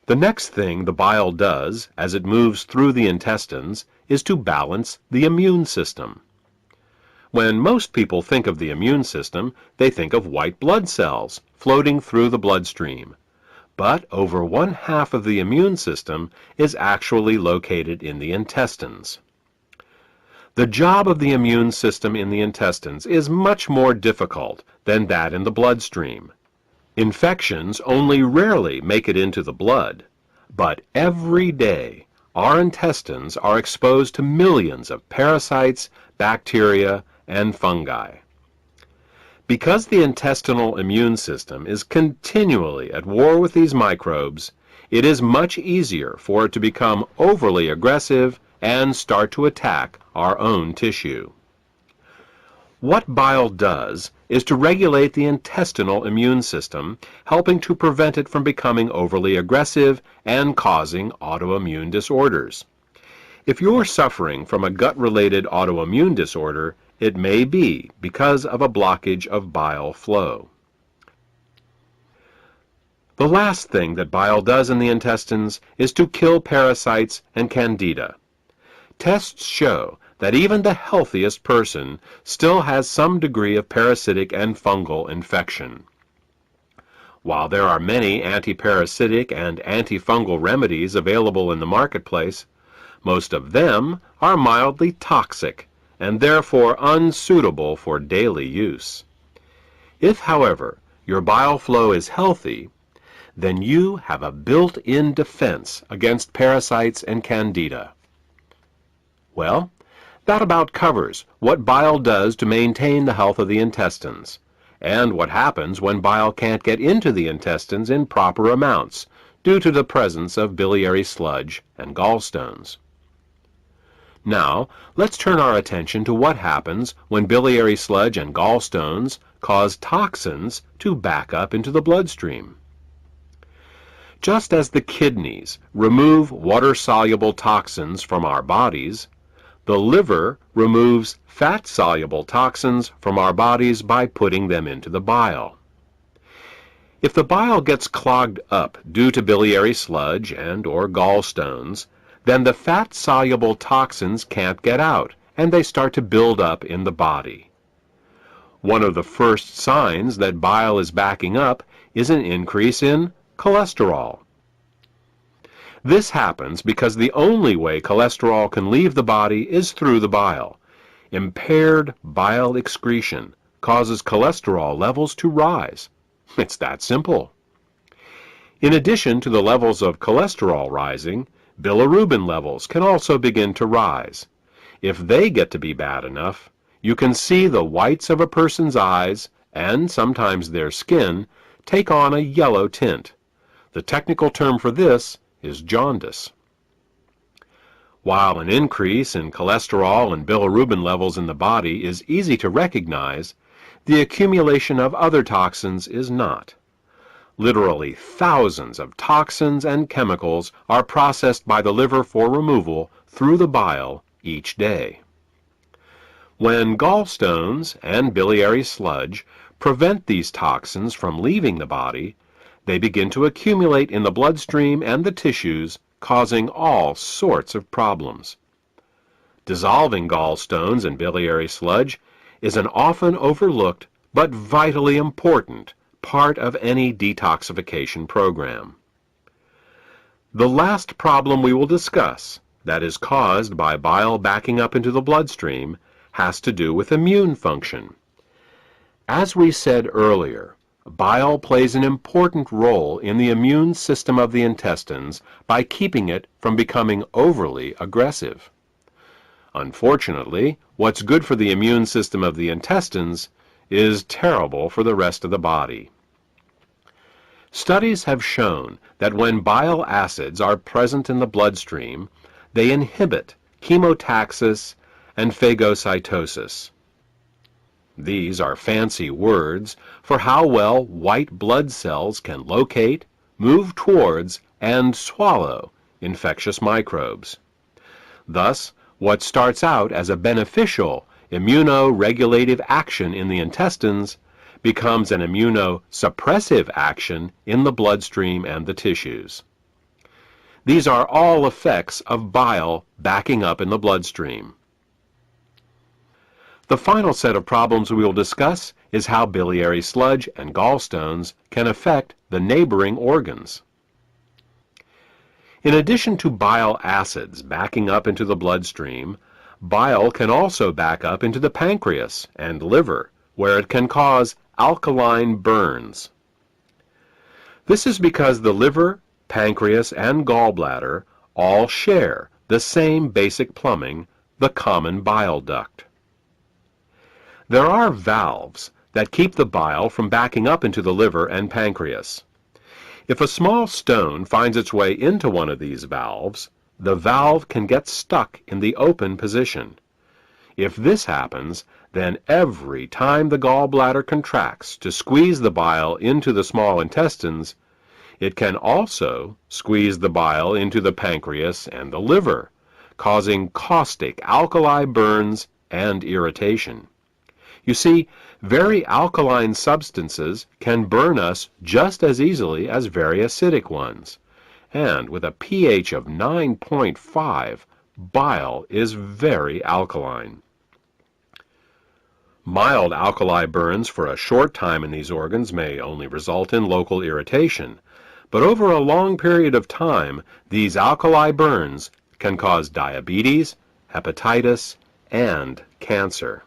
The next thing the bile does as it moves through the intestines is to balance the immune system. When most people think of the immune system, they think of white blood cells floating through the bloodstream. But over 1/2 of the immune system is actually located in the intestines. The job of the immune system in the intestines is much more difficult than that in the bloodstream. Infections only rarely make it into the blood, but every day our intestines are exposed to millions of parasites, bacteria, and fungi. Because the intestinal immune system is continually at war with these microbes, it is much easier for it to become overly aggressive and start to attack our own tissue. What bile does is to regulate the intestinal immune system, helping to prevent it from becoming overly aggressive and causing autoimmune disorders. If you're suffering from a gut-related autoimmune disorder, it may be because of a blockage of bile flow. The last thing that bile does in the intestines is to kill parasites and candida. Tests show that even the healthiest person still has some degree of parasitic and fungal infection. While there are many antiparasitic and antifungal remedies available in the marketplace, most of them are mildly toxic and therefore unsuitable for daily use. If, however, your bile flow is healthy, then you have a built-in defense against parasites and candida. Well, that about covers what bile does to maintain the health of the intestines, and what happens when bile can't get into the intestines in proper amounts due to the presence of biliary sludge and gallstones. Now, let's turn our attention to what happens when biliary sludge and gallstones cause toxins to back up into the bloodstream. Just as the kidneys remove water-soluble toxins from our bodies, the liver removes fat-soluble toxins from our bodies by putting them into the bile. If the bile gets clogged up due to biliary sludge and/or gallstones, then the fat-soluble toxins can't get out, and they start to build up in the body. One of the first signs that bile is backing up is an increase in cholesterol. This happens because the only way cholesterol can leave the body is through the bile. Impaired bile excretion causes cholesterol levels to rise. It's that simple. In addition to the levels of cholesterol rising, bilirubin levels can also begin to rise. If they get to be bad enough, you can see the whites of a person's eyes, and sometimes their skin, take on a yellow tint. The technical term for this is jaundice. While an increase in cholesterol and bilirubin levels in the body is easy to recognize, the accumulation of other toxins is not. Literally thousands of toxins and chemicals are processed by the liver for removal through the bile each day. When gallstones and biliary sludge prevent these toxins from leaving the body, they begin to accumulate in the bloodstream and the tissues, causing all sorts of problems. Dissolving gallstones and biliary sludge is an often overlooked but vitally important part of any detoxification program. The last problem we will discuss, that is caused by bile backing up into the bloodstream, has to do with immune function. As we said earlier, bile plays an important role in the immune system of the intestines by keeping it from becoming overly aggressive. Unfortunately, what's good for the immune system of the intestines is terrible for the rest of the body. Studies have shown that when bile acids are present in the bloodstream, they inhibit chemotaxis and phagocytosis. These are fancy words for how well white blood cells can locate, move towards, and swallow infectious microbes. Thus, what starts out as a beneficial immunoregulative action in the intestines becomes an immunosuppressive action in the bloodstream and the tissues. These are all effects of bile backing up in the bloodstream. The final set of problems we will discuss is how biliary sludge and gallstones can affect the neighboring organs. In addition to bile acids backing up into the bloodstream, bile can also back up into the pancreas and liver, where it can cause alkaline burns. This is because the liver, pancreas, and gallbladder all share the same basic plumbing, the common bile duct. There are valves that keep the bile from backing up into the liver and pancreas. If a small stone finds its way into one of these valves, the valve can get stuck in the open position. If this happens, then every time the gallbladder contracts to squeeze the bile into the small intestines, it can also squeeze the bile into the pancreas and the liver, causing caustic alkali burns and irritation. You see, very alkaline substances can burn us just as easily as very acidic ones. And with a pH of 9.5, bile is very alkaline. Mild alkali burns for a short time in these organs may only result in local irritation, but over a long period of time, these alkali burns can cause diabetes, hepatitis, and cancer.